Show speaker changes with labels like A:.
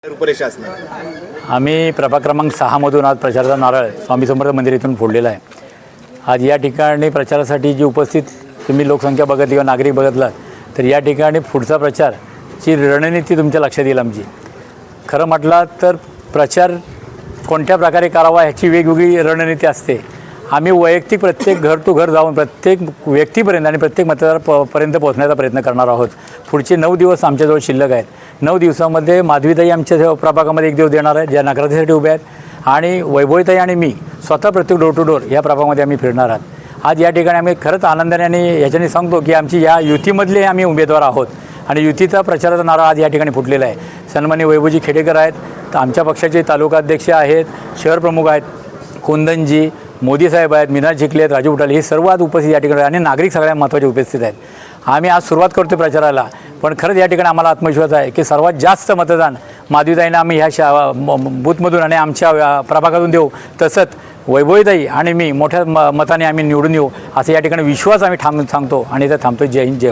A: रूपरेषा असणार?
B: आम्ही प्रभाग क्रमांक 6 मधून आज प्रचाराचा नारळ स्वामी समर्थ मंदिर इथून फोडलेला आहे। आज या ठिकाणी प्रचारासाठी जी उपस्थित तुम्ही लोकसंख्या बघितली किंवा नागरिक बघितलात तर या ठिकाणी पुढचा प्रचारची रणनीती तुमच्या लक्षात येईल आमची। खरं म्हटलं तर प्रचार कोणत्या प्रकारे करावा ह्याची वेगवेगळी रणनीती असते। आम्ही वैयक्तिक प्रत्येक घर टू घर जाऊन प्रत्येक व्यक्तीपर्यंत आणि प्रत्येक मतदारापर्यंत पोहोचण्याचा प्रयत्न करणार आहोत। पुढचे 9 दिवस आमच्याजवळ शिल्लक आहेत। 9 दिवसामध्ये माधवीताई आमच्या प्रभागामध्ये एक दिवस देणार आहेत, ज्या नगराध्यक्षासाठी उभ्या आहेत, आणि वैभवीताई आणि मी स्वतः प्रत्येक डोर टू डोर या प्रभागामध्ये आम्ही फिरणार आहोत। आज या ठिकाणी आम्ही खरंच आनंदाने आणि याच्याने सांगतो की आमची या युतीमधले आम्ही उमेदवार आहोत आणि युतीचा प्रचाराचा नारा आज या ठिकाणी फुटलेला आहे। सन्माननीय वैभवजी खेडेकर आहेत, तर आमच्या पक्षाचे तालुकाध्यक्ष आहेत, शहर प्रमुख आहेत, कुंदनजी, मोदी साहेब आहेत, मीना चिखले आहेत, राजू उटाले, हे सर्व आज उपस्थित या ठिकाणी आणि नागरिक सगळ्यात महत्त्वाचे उपस्थित आहेत। आम्ही आज सुरुवात करतो प्रचाराला, पण खरंच या ठिकाणी आम्हाला आत्मविश्वास आहे की सर्वात जास्त मतदान माधवीताईंना आम्ही ह्या बूथमधून आणि आमच्या प्रभागातून देऊ। तसंच वैभवीताई आणि मी मोठ्या मताने आम्ही निवडून येऊ असं या ठिकाणी विश्वास आम्ही सांगतो आणि इथं थांबतो। जय हिंद, जय महाराष्ट्र।